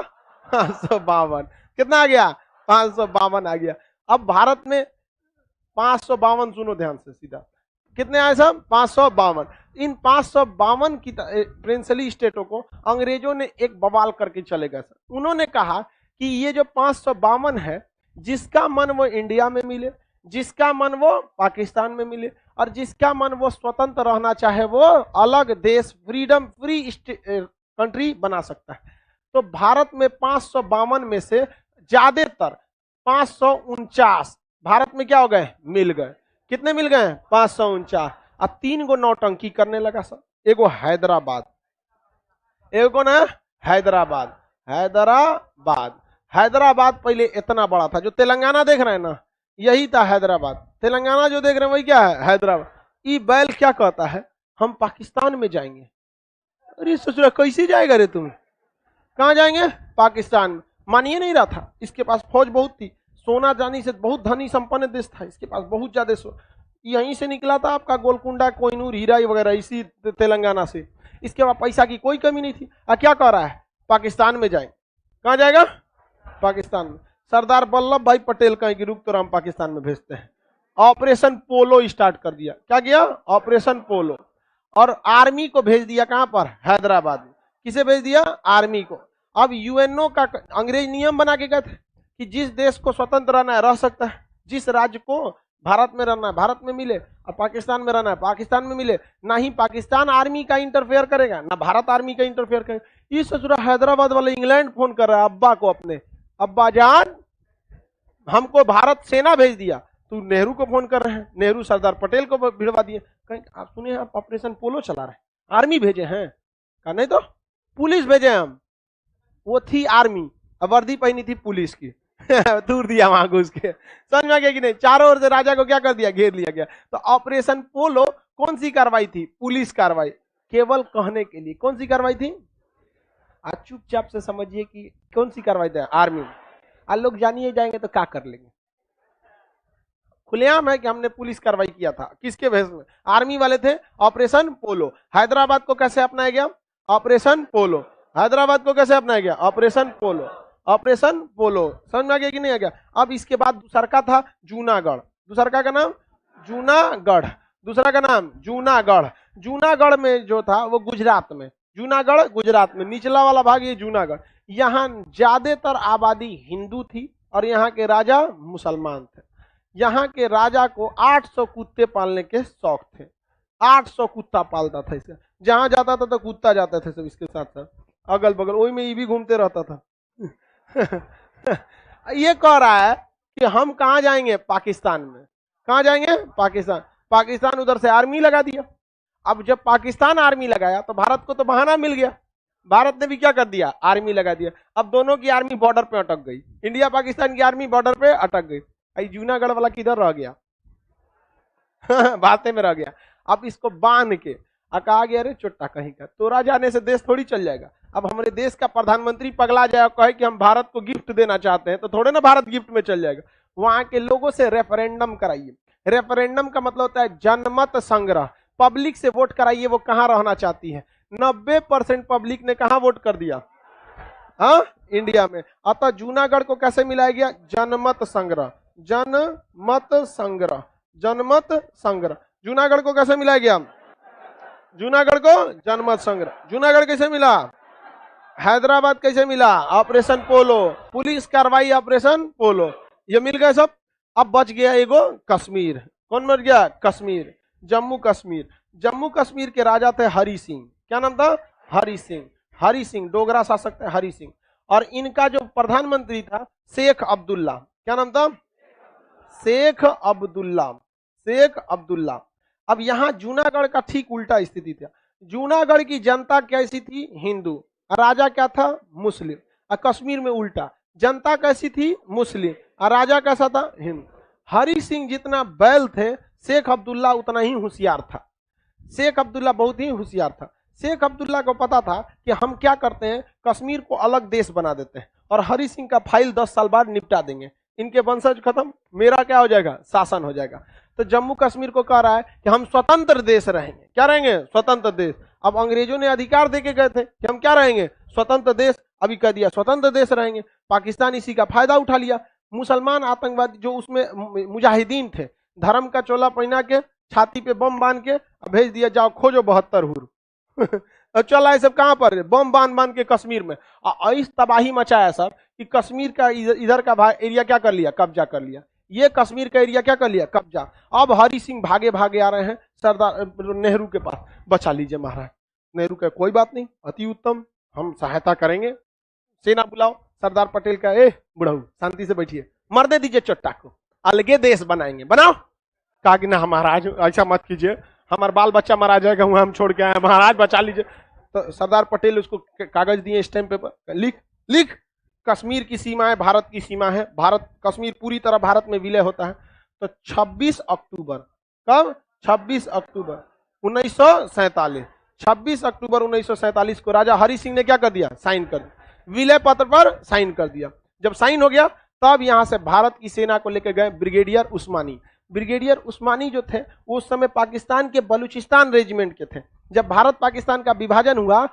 552। कितना आ गया? 552 आ गया। अब भारत में 552, सुनो ध्यान से सीधा, कितने आए सब? 552। इन 552 की प्रिंसली स्टेटों को अंग्रेजों ने एक बवाल करके चले गए सर। उन्होंने कहा कि ये जो 552 है, जिसका मन वो इंडिया में मिले, जिसका मन वो पाकिस्तान में मिले, और जिसका मन वो स्वतंत्र रहना चाहे वो अलग देश, फ्रीडम, फ्री कंट्री बना सकता है। तो भारत में 552 में से ज्यादातर 549 भारत में क्या हो गए? मिल गए। कितने मिल गए? 549। अब 3 गो नौटंकी करने लगा सर। एगो हैदराबाद, एगो ना हैदराबाद। हैदराबाद, हैदराबाद पहले इतना बड़ा था, जो तेलंगाना देख रहे हैं ना, यही था हैदराबाद। तेलंगाना जो देख रहे हैं वही क्या है? हैदराबाद। ये बैल क्या कहता है? हम पाकिस्तान में जाएंगे। अरे सोच रहा कैसे जाएगा रे तुम? कहां जाएंगे? पाकिस्तान में। मानिए नहीं रहा था, इसके पास फौज बहुत थी, सोना जानी से बहुत धनी संपन्न देश था, इसके पास बहुत ज्यादा यहीं से निकला था आपका गोलकुंडा, कोहिनूर, हीरा वगैरह, इसी तेलंगाना से। इसके बाद पैसा की कोई कमी नहीं थी। क्या कह रहा है? पाकिस्तान में जाए। कहां जाएगा? पाकिस्तान में। सरदार वल्लभ भाई पटेल कहें कि रुक तो हम पाकिस्तान में भेजते हैं। ऑपरेशन पोलो स्टार्ट कर दिया। क्या किया? ऑपरेशन पोलो। और आर्मी को भेज दिया कहां पर? हैदराबाद में। किसे भेज दिया? आर्मी को। अब यूएनओ का अंग्रेज नियम बना के गए थे कि जिस देश को स्वतंत्र रहना है रह सकता है, जिस राज्य को भारत में रहना है भारत में मिले, और पाकिस्तान में रहना है पाकिस्तान में मिले। ना ही पाकिस्तान आर्मी का इंटरफेयर करेगा, ना भारत आर्मी का इंटरफेयर करेगा। ये सोच रहा हैदराबाद वाले इंग्लैंड फोन कर रहा है अब्बा को अपने, अब्बा जान हमको भारत सेना भेज दिया। तू नेहरू को फोन कर रहे हैं, नेहरू सरदार पटेल को भिड़वा दिए। कहीं आप सुने आप ऑपरेशन पोलो चला रहे, आर्मी भेजे हैं? कहा नहीं तो पुलिस भेजे हम। वो थी आर्मी, वर्दी पहनी थी पुलिस की दूर दिया वहां घुस के। समझ में आ गया कि नहीं? चारों ओर से राजा को क्या कर दिया? घेर लिया गया। तो ऑपरेशन पोलो कौन सी कार्रवाई थी? पुलिस कार्रवाई। केवल कहने के लिए कौन सी कार्रवाई थी? आज चुपचाप से समझिए कि कौन सी कार्रवाई थी? आर्मी। आज लोग जानिए जाएंगे तो क्या कर लेंगे? खुलेआम है कि हमने पुलिस कार्रवाई किया था। किसके भेष में? आर्मी वाले थे। ऑपरेशन पोलो। हैदराबाद को कैसे अपनाया गया? ऑपरेशन पोलो। हैदराबाद को कैसे अपनाया गया? ऑपरेशन पोलो। ऑपरेशन पोलो। समझ में आ गया कि नहीं आ गया? अब इसके बाद दूसरा का था जूनागढ़। दूसरा का नाम जूनागढ़। दूसरा का नाम जूनागढ़। जूनागढ़ में जो था वो गुजरात में। जूनागढ़ गुजरात में, निचला वाला भाग ये जूनागढ़। यहाँ ज्यादातर आबादी हिंदू थी और यहाँ के राजा मुसलमान थे। यहाँ के राजा को 800 कुत्ते पालने के शौक थे, 800 कुत्ता पालता था इसे, जहां जाता था तो कुत्ता जाता था सब इसके साथ साथ, अगल बगल वही में ये भी घूमते रहता था। ये कह रहा है कि हम कहां जाएंगे, पाकिस्तान में। कहां जाएंगे, पाकिस्तान। पाकिस्तान उधर से आर्मी लगा दिया। अब जब पाकिस्तान आर्मी लगाया तो भारत को तो बहाना मिल गया, भारत ने भी क्या कर दिया, आर्मी लगा दिया। अब दोनों की आर्मी बॉर्डर पे अटक गई, इंडिया पाकिस्तान की आर्मी बॉर्डर पे अटक गई। आई जूनागढ़ वाला किधर रह गया, बातें में रह गया। अब इसको बांध के कहा गया, अरे चुट्टा कहीं का, तोरा जाने से देश थोड़ी चल जाएगा। अब हमारे देश का प्रधानमंत्री पगला जाए और कहे कि हम भारत को गिफ्ट देना चाहते हैं, तो थोड़े ना भारत गिफ्ट में चल जाएगा। वहां के लोगों से रेफरेंडम कराइए। रेफरेंडम का मतलब होता है जनमत संग्रह, पब्लिक से वोट कराइए वो कहां रहना चाहती है। 90% पब्लिक ने कहां वोट कर दिया, हाँ, इंडिया में। अतः जूनागढ़ को कैसे मिलाया गया, जनमत संग्रह, जनमत संग्रह, जनमत संग्रह। जूनागढ़ को कैसे मिलाया गया, जूनागढ़ को जनमत संग्रह। जूनागढ़ कैसे मिला, हैदराबाद कैसे मिला, ऑपरेशन पोलो, पुलिस कार्रवाई ऑपरेशन पोलो, ये मिल गए सब। अब बच गया एगो कश्मीर। कौन मर गया, कश्मीर, जम्मू कश्मीर। जम्मू कश्मीर के राजा थे हरि सिंह। क्या नाम था, हरि सिंह। हरि सिंह डोगरा शासक थे, हरि सिंह। और इनका जो प्रधानमंत्री था शेख अब्दुल्ला। क्या नाम था, शेख अब्दुल्ला, शेख अब्दुल्ला। अब यहाँ जूनागढ़ का ठीक उल्टा स्थिति था। जूनागढ़ की जनता कैसी थी, हिंदू, राजा क्या था, मुस्लिम। और कश्मीर में उल्टा, जनता कैसी थी, मुस्लिम, और राजा कैसा था, हिंदू। हरि सिंह जितना बैल थे, शेख अब्दुल्ला उतना ही होशियार था। शेख अब्दुल्ला बहुत ही होशियार था। शेख अब्दुल्ला को पता था कि हम क्या करते हैं, कश्मीर को अलग देश बना देते हैं और हरि सिंह का फाइल 10 साल बाद निपटा देंगे, इनके वंशज खत्म, मेरा क्या हो जाएगा, शासन हो जाएगा। तो जम्मू कश्मीर को कह रहा है कि हम स्वतंत्र देश रहेंगे। क्या रहेंगे, स्वतंत्र देश। अब अंग्रेजों ने अधिकार देके गए थे कि हम क्या रहेंगे, स्वतंत्र देश। अभी कह दिया स्वतंत्र देश रहेंगे। पाकिस्तान इसी का फायदा उठा लिया। मुसलमान आतंकवादी जो उसमें मुजाहिदीन थे, धर्म का चोला पहना के छाती पे बम बांध के भेज दिया, जाओ खोजो 72 हुर। चला है सब कहां पर, बम बांध के कश्मीर में। इस तबाही मचाया सब कि कश्मीर का इधर का एरिया क्या कर लिया, कब्जा कर लिया। ये कश्मीर का एरिया क्या कर लिया, कब्जा। अब हरि सिंह भागे भागे आ रहे हैं सरदार नेहरू के पास, बचा लीजिए महाराज। नेहरू का कोई बात नहीं, अति उत्तम, हम सहायता करेंगे, सेना बुलाओ। सरदार पटेल का, ए बुढ़ऊ शांति से बैठिए, मरने दीजिए चट्टा को, अलगे देश बनाएंगे, बनाओ। कहा कि ना महाराज ऐसा मत कीजिए, हमारा बाल बच्चा मरा जाएगा, वहां हम छोड़ के आए, महाराज बचा लीजिए। तो सरदार पटेल उसको कागज दिए, स्टैम्प पेपर, लिख लिख, कश्मीर की सीमा है, भारत की सीमा है, भारत कश्मीर पूरी तरह भारत में विलय होता है। तो 26 अक्टूबर, कब, 26 अक्टूबर 1947, 26 अक्टूबर 1947 को राजा हरि सिंह ने क्या कर दिया, साइन कर दिया, विलय पत्र पर साइन कर दिया। जब साइन हो गया तब यहां से भारत की सेना को लेकर गए ब्रिगेडियर उस्मानी। ब्रिगेडियर उस्मानी जो थे वो उस समय पाकिस्तान के बलूचिस्तान रेजिमेंट के थे। जब भारत पाकिस्तान का विभाजन हुआ,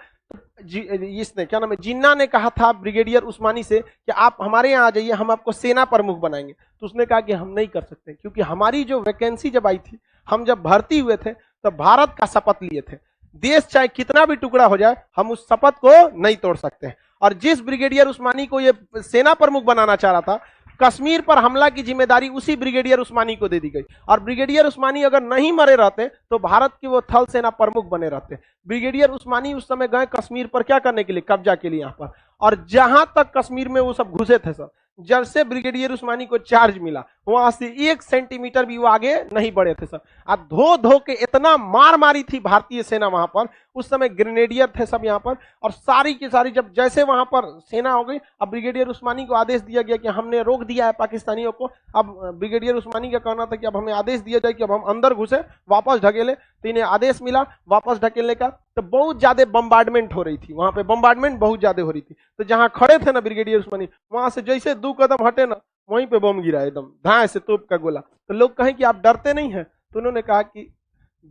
इसने क्या नाम है, जिन्ना ने कहा था ब्रिगेडियर उस्मानी से कि आप हमारे यहाँ आ जाइए, हम आपको सेना प्रमुख बनाएंगे। तो उसने कहा कि हम नहीं कर सकते, क्योंकि हमारी जो वैकेंसी जब आई थी, हम जब भर्ती हुए थे तो भारत का शपथ लिए थे, देश चाहे कितना भी टुकड़ा हो जाए हम उस शपथ को नहीं तोड़ सकते। और जिस ब्रिगेडियर उस्मानी को ये सेना प्रमुख बनाना चाह रहा था, कश्मीर पर हमला की जिम्मेदारी उसी ब्रिगेडियर उस्मानी को दे दी गई। और ब्रिगेडियर उस्मानी अगर नहीं मरे रहते तो भारत के वो थल सेना प्रमुख बने रहते। ब्रिगेडियर उस्मानी उस समय गए कश्मीर पर क्या करने के लिए, कब्जा के लिए यहाँ पर। और जहां तक कश्मीर में वो सब घुसे थे सब, जब से ब्रिगेडियर उस्मानी को चार्ज मिला वहां से 1 सेंटीमीटर भी वो आगे नहीं बढ़े थे सब। अब धो धो के इतना मार मारी थी भारतीय सेना वहां पर। उस समय ग्रेनेडियर थे सब यहाँ पर, और सारी की सारी जब जैसे वहां पर सेना हो गई, अब ब्रिगेडियर उस्मानी को आदेश दिया गया कि हमने रोक दिया है पाकिस्तानियों को। अब ब्रिगेडियर उस्मानी का कहना था कि अब हमें आदेश दिया जाए कि अब हम अंदर घुसे, वापस ढकेले। तो इन्हें आदेश मिला वापस ढकेलने का। तो बहुत ज्यादा बम्बार्डमेंट हो रही थी वहां पे, बम्बार्डमेंट बहुत ज्यादा हो रही थी। तो जहां खड़े थे ना ब्रिगेडियर उस्मानी, वहां से जैसे 2 कदम हटे ना, वहीं पे बम गिरा एकदम धाए से, तोप का गोला। तो लोग कहें कि आप डरते नहीं हैं, तो उन्होंने कहा कि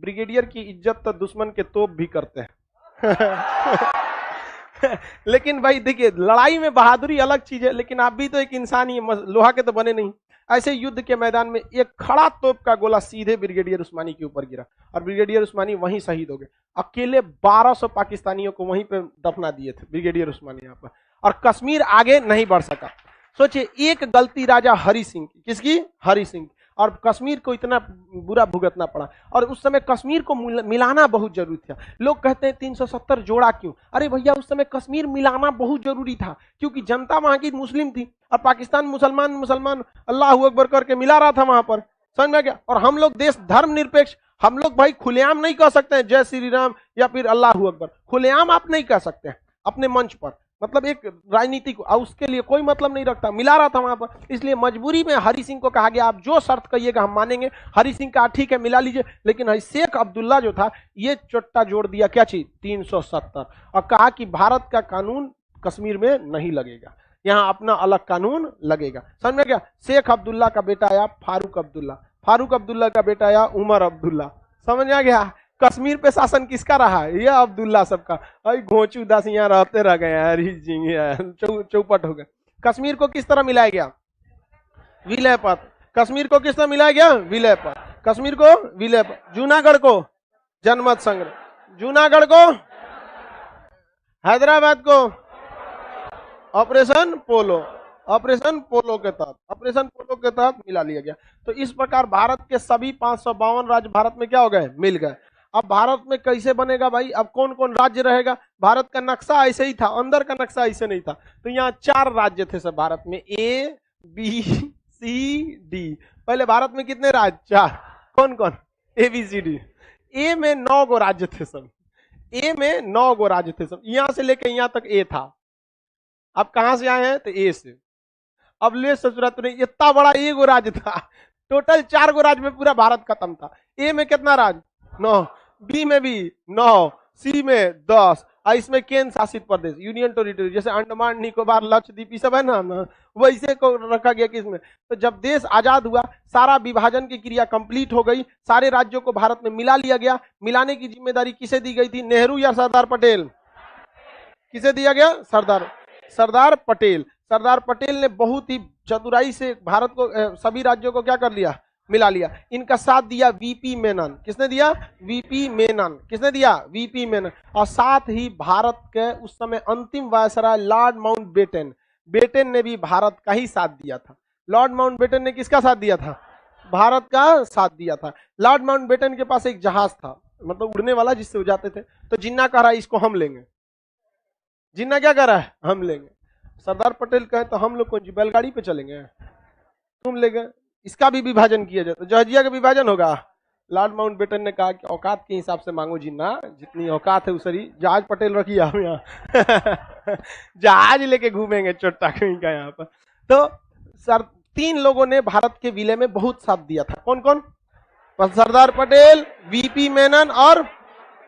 ब्रिगेडियर की इज्जत तो दुश्मन के तोप भी करते हैं। लेकिन भाई देखिए, लड़ाई में बहादुरी अलग चीज है, लेकिन आप भी तो एक इंसान ही, लोहा के तो बने नहीं। ऐसे युद्ध के मैदान में एक खड़ा तोप का गोला सीधे ब्रिगेडियर उस्मानी के ऊपर गिरा और ब्रिगेडियर उस्मानी वहीं शहीद हो गए। अकेले 1200 पाकिस्तानियों को वहीं पे दफना दिए थे ब्रिगेडियर उस्मानी यहाँ पर, और कश्मीर आगे नहीं बढ़ सका। सोचिए, एक गलती राजा हरि सिंह की, किसकी? हरि सिंह, और कश्मीर को इतना बुरा भुगतना पड़ा। और उस समय कश्मीर को मिलाना बहुत जरूरी था। लोग कहते हैं 370 जोड़ा क्यों? अरे भैया, उस समय कश्मीर मिलाना बहुत जरूरी था, क्योंकि जनता वहां की मुस्लिम थी और पाकिस्तान मुसलमान अल्लाह अकबर करके मिला रहा था वहां पर, समझ में गया। और हम लोग देश धर्म निरपेक्ष, हम लोग भाई खुलेआम नहीं कह सकते हैं जय श्री राम या फिर अल्लाह अकबर, खुलेआम आप नहीं कह सकते हैं अपने मंच पर, मतलब एक राजनीति को, और उसके लिए कोई मतलब नहीं रखता, मिला रहा था वहां पर। इसलिए मजबूरी में हरि सिंह को कहा गया आप जो शर्त कहिएगा हम मानेंगे। हरि सिंह कहा ठीक है मिला लीजिए, लेकिन शेख अब्दुल्ला जो था ये चोट्टा जोड़ दिया, क्या चीज? 370, और कहा कि भारत का कानून कश्मीर में नहीं लगेगा, यहाँ अपना अलग कानून लगेगा। समझ में गया। शेख अब्दुल्ला का बेटा आया फारूक अब्दुल्ला, फारूक अब्दुल्ला का बेटा आया उमर अब्दुल्ला। समझ में आ गया। कश्मीर पे शासन किसका रहा है? यह अब्दुल्ला सबका। अरे घोंचू दास यहाँ रहते रह गए, हरी सिंह चौपट हो गए। कश्मीर को किस तरह मिलाया गया? विलय पत्र। कश्मीर को किस तरह मिलाया गया? विलय पत्र। कश्मीर को विलय पत्र। जूनागढ़ को जनमत संग्रह, जूनागढ़ को, हैदराबाद को ऑपरेशन पोलो, ऑपरेशन पोलो के तहत, ऑपरेशन पोलो के तहत मिला लिया गया। तो इस प्रकार भारत के सभी 552 राज्य भारत में क्या हो गए? मिल गए। अब भारत में कैसे बनेगा भाई? अब कौन कौन राज्य रहेगा? भारत का नक्शा ऐसे ही था, अंदर का नक्शा ऐसे नहीं था। तो यहाँ 4 राज्य थे सब भारत में, ए बी सी डी। पहले भारत में कितने राज्य? 4। कौन कौन? A B C D. ए में 9 गो राज्य थे सब, ए में 9 गो राज्य थे सब, यहां से लेकर यहां तक ए था। अब कहां से आए हैं? तो ए से। अब ले ससुरात नहीं, इतना बड़ा ए गो राज्य था, टोटल 4 गो राज्य में पूरा भारत खत्म था। ए में कितना राज्य? 9, बी में भी 9, सी में 10, और इसमें केंद्र शासित प्रदेश, यूनियन टेरिटरी, जैसे अंडमान निकोबार लक्षद्वीप सब है ना, वैसे को रखा गया किसमें। तो जब देश आजाद हुआ, सारा विभाजन की क्रिया कंप्लीट हो गई, सारे राज्यों को भारत में मिला लिया गया। मिलाने की जिम्मेदारी किसे दी गई थी? नेहरू या सरदार पटेल? किसे दिया गया? सरदार पटेल। सरदार पटेल ने बहुत ही चतुराई से भारत को, सभी राज्यों को क्या कर लिया? मिला लिया। इनका साथ दिया वीपी मेनन। किसने दिया? वीपी मेनन। किसने दिया? वीपी मेनन। और साथ ही भारत के उस समय अंतिम वायसराय लॉर्ड माउंटबेटन, बेटन ने भी भारत का ही साथ दिया था। लॉर्ड माउंटबेटन ने किसका साथ दिया था? भारत का साथ दिया था। लॉर्ड माउंटबेटन के पास एक जहाज था, मतलब उड़ने वाला, जिससे वो जाते थे। तो जिन्ना कह रहा है इसको हम लेंगे, जिन्ना क्या कह रहा है? हम लेंगे। सरदार पटेल कहे तो हम लोग कौन सी बैलगाड़ी पे चलेंगे, तुम लेंगे। इसका भी विभाजन किया जाए तो जहाजिया का विभाजन होगा। लॉर्ड माउंटबेटन ने कहा कि औकात के हिसाब से मांगो जिन्ना, जितनी औकात है उसरी। जहाज पटेल रखिए हम यहाँ जहाज लेके घूमेंगे चोट्टा कहीं का यहाँ पर। तो सर 3 लोगों ने भारत के विलय में बहुत साथ दिया था। कौन कौन? सरदार पटेल, वीपी मेनन और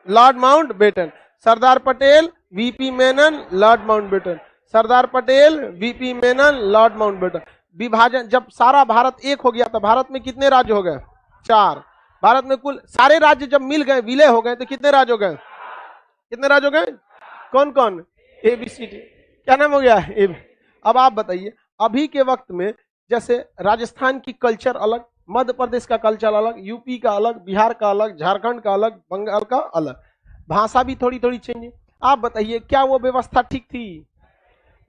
Lord Mountbatten. Sardar Patel, VP Menon, Lord Mountbatten. Sardar Patel, VP Menon, Lord Mountbatten. विभाजन, जब सारा भारत एक हो गया तो भारत में कितने राज्य हो गए? 4। भारत में कुल सारे राज्य जब मिल गए, विलय हो गए, तो कितने राज्य हो गए? कितने राज्य हो गए? कौन कौन? A B C D. क्या नाम हो गया? ए। अब आप बताइए, अभी के वक्त में जैसे राजस्थान की कल्चर अलग, मध्य प्रदेश का कल्चर अलग, यूपी का अलग, बिहार का अलग, झारखंड का अलग, बंगाल का अलग, भाषा भी थोड़ी थोड़ी चेंज है। आप बताइए क्या वो व्यवस्था ठीक थी?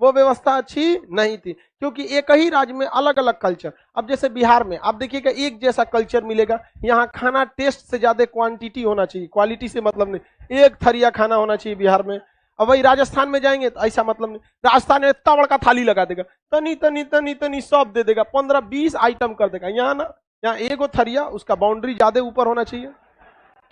वो व्यवस्था अच्छी नहीं थी, क्योंकि एक ही राज्य में अलग अलग कल्चर। अब जैसे बिहार में आप देखिएगा एक जैसा कल्चर मिलेगा। यहाँ खाना टेस्ट से ज्यादा क्वांटिटी होना चाहिए, क्वालिटी से मतलब नहीं। एक थरिया खाना होना चाहिए बिहार में। अब वही राजस्थान में जाएंगे तो ऐसा मतलब नहीं। राजस्थान में इतना बड़ा थाली लगा देगा, तनी तनी तनी तनी सब दे देगा, 15-20 आइटम कर देगा। यहाँ ना, यहाँ एक थरिया, उसका बाउंड्री ज्यादा ऊपर होना चाहिए,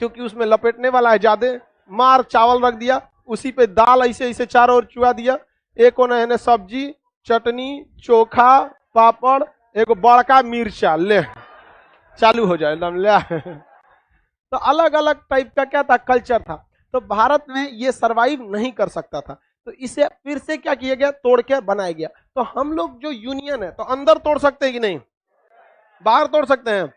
क्योंकि उसमें लपेटने वाला है ज्यादा। मार चावल रख दिया, उसी पे दाल ऐसे ऐसे चारों ओर चुआ दिया, एक होना सब्जी, चटनी, चोखा, पापड़, एक बड़का मिर्चा, ले चालू हो जाए एकदम ले। तो अलग अलग टाइप का क्या था? कल्चर था। तो भारत में ये सरवाइव नहीं कर सकता था, तो इसे फिर से क्या किया गया? तोड़ के बनाया गया। तो हम लोग जो यूनियन है, तो अंदर तोड़ सकते हैं कि नहीं? बाहर तोड़ सकते हैं?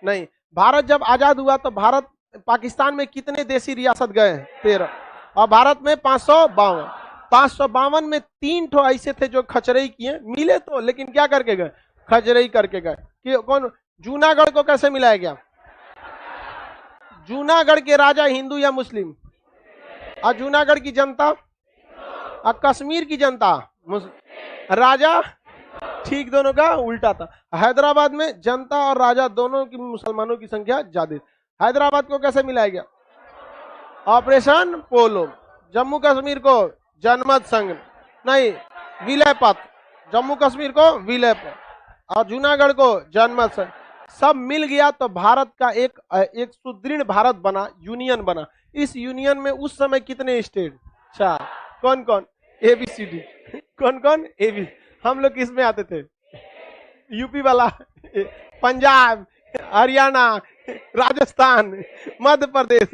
नहीं। भारत जब आजाद हुआ तो भारत, पाकिस्तान में कितने देशी रियासत गए? 13। और भारत में 552। 552 में 3 ठो ऐसे थे जो खचरई किए, मिले तो, लेकिन क्या करके गए? खचरई करके गए। कि कौन जूनागढ़ को कैसे मिलाया गया? जूनागढ़ के राजा हिंदू या मुस्लिम? और जूनागढ़ की जनता और कश्मीर की जनता राजा, ठीक, दोनों का उल्टा था। हैदराबाद में जनता और राजा दोनों की मुसलमानों की संख्या ज्यादा। हैदराबाद को कैसे मिलाया गया? ऑपरेशन पोलो। जम्मू कश्मीर को जनमत संघ नहीं विलय पथ, जम्मू कश्मीर को विलय पथ और जूनागढ़ को जनमत संघ, सब मिल गया तो भारत का एक सुदृढ़ भारत बना, यूनियन बना। इस यूनियन में उस समय कितने स्टेट? 4। कौन कौन? ABCD। कौन कौन? AB। हम लोग किस में आते थे? यूपी वाला, पंजाब, हरियाणा, राजस्थान, मध्य प्रदेश।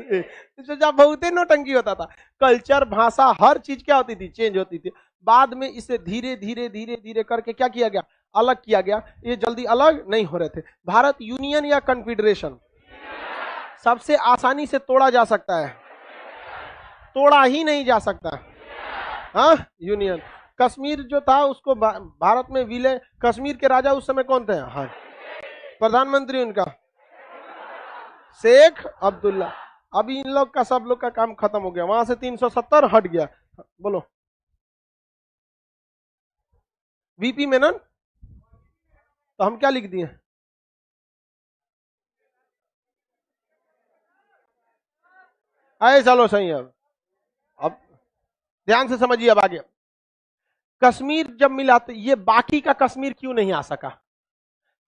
जब बहुत ही नौटंकी होता था, कल्चर, भाषा, हर चीज क्या होती थी? चेंज होती थी। बाद में इसे धीरे धीरे धीरे धीरे करके क्या किया गया? अलग किया गया। ये जल्दी अलग नहीं हो रहे थे। भारत यूनियन या कन्फेडरेशन? सबसे आसानी से तोड़ा जा सकता है, तोड़ा ही नहीं जा सकता। हाँ, यूनियन। कश्मीर जो था उसको भारत में विलय, कश्मीर के राजा उस समय कौन थे? हाँ, प्रधानमंत्री उनका शेख अब्दुल्ला। अभी इन लोग का, सब लोग का काम खत्म हो गया, वहां से 370 हट गया। बोलो, VP मेनन। तो हम क्या लिख दिए? आए, चलो सही है। अब ध्यान से समझिए। अब आगे कश्मीर जब मिला तो ये बाकी का कश्मीर क्यों नहीं आ सका?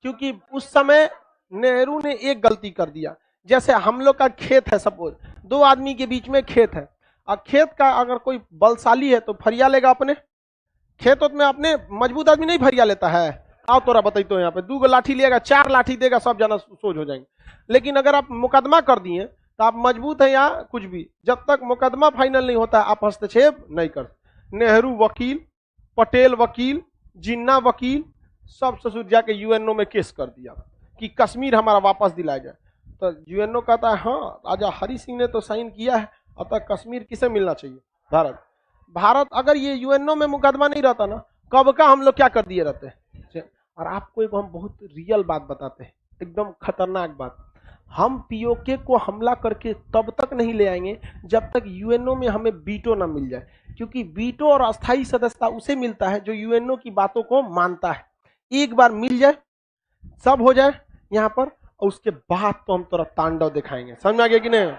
क्योंकि उस समय नेहरू ने एक गलती कर दिया। जैसे हम लोग का खेत है, सपोज 2 आदमी के बीच में खेत है, और खेत का अगर कोई बलशाली है तो फरिया लेगा अपने खेत में, अपने मजबूत आदमी नहीं फरिया लेता है। आओ तोरा बताई तो यहाँ पे 2 लाठी लेगा, 4 लाठी देगा, सब जना सोच हो जाएंगे। लेकिन अगर आप मुकदमा कर दिए तो आप मजबूत है या कुछ भी, जब तक मुकदमा फाइनल नहीं होता आप हस्तक्षेप नहीं कर। नेहरू वकील, पटेल वकील, जिन्ना वकील, सब ससुर जाके यूएनओ में केस कर दिया कि कश्मीर हमारा वापस दिलाया जाए। तो यूएनओ कहता है हाँ, राजा हरि सिंह ने तो साइन किया है, अतः कश्मीर किसे मिलना चाहिए? भारत। भारत। अगर ये यूएनओ में मुकदमा नहीं रहता ना, कब का हम लोग क्या कर दिए रहते। और आपको एक हम बहुत रियल बात बताते हैं, एकदम खतरनाक बात। हम पीओके को हमला करके तब तक नहीं ले आएंगे जब तक यूएनओ में हमें वीटो ना मिल जाए, क्योंकि वीटो और अस्थायी सदस्यता उसे मिलता है जो यूएनओ की बातों को मानता है। एक बार मिल जाए, सब हो जाए यहाँ पर, और उसके बाद तो हम तुरंत तांडव दिखाएंगे। समझ में आ गया कि नहीं?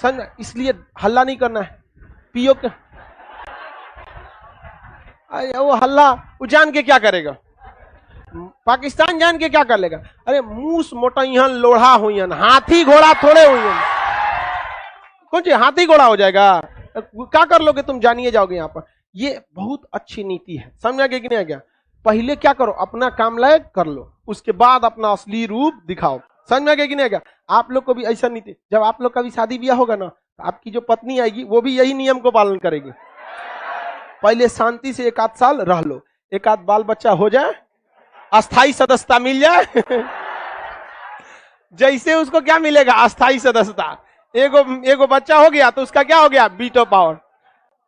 समझ। इसलिए हल्ला नहीं करना है। पीओके वो हल्ला, वो जान के क्या करेगा? पाकिस्तान जान के क्या कर लेगा? अरे मूस मोटइहन लोढ़ा हुईन, हाथी घोड़ा थोड़े हुईन। कुछ हाथी घोड़ा हो जाएगा? क्या कर लोगे तुम? जानिए जाओगे यहाँ पर। ये बहुत अच्छी नीति है। समझ आ गया कि नहीं आ गया? पहले क्या करो, अपना काम लायक कर लो, उसके बाद अपना असली रूप दिखाओ। समझ में आ गया कि नहीं आ गया? आप लोग को भी ऐसा नीति, जब आप लोग का भी शादी ब्याह होगा ना, तो आपकी जो पत्नी आएगी वो भी यही नियम को पालन करेगी। पहले शांति से 1 आध साल रह लो, 1 आध बाल बच्चा हो जाए, अस्थाई सदस्यता मिल जाए जैसे उसको क्या मिलेगा? अस्थाई सदस्यता। एगो बच्चा हो गया तो उसका क्या हो गया? Veto power.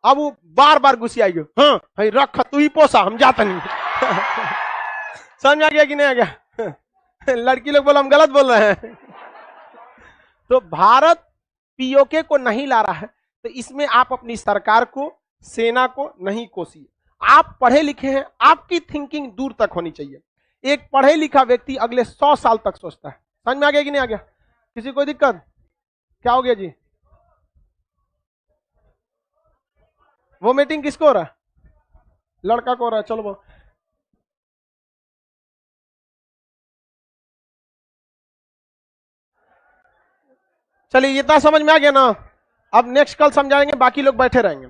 अब वो बार बार घुसियाएगी, हाँ भाई रख, तू ही पोसा, हम जाता नहीं समझ में आ गया कि नहीं आ गया? लड़की लोग बोलो हम गलत बोल रहे हैं तो भारत पीओके को नहीं ला रहा है, तो इसमें आप अपनी सरकार को, सेना को नहीं कोसिए। आप पढ़े लिखे हैं, आपकी थिंकिंग दूर तक होनी चाहिए। एक पढ़े लिखा व्यक्ति अगले 100 साल तक सोचता है। समझ में आ गया कि नहीं आ गया? किसी कोई दिक्कत? क्या हो गया जी? वो मीटिंग किसको हो रहा है? लड़का को हो रहा है। चलो वो चलिए, इतना समझ में आ गया ना? अब नेक्स्ट कल समझाएंगे, बाकी लोग बैठे रहेंगे।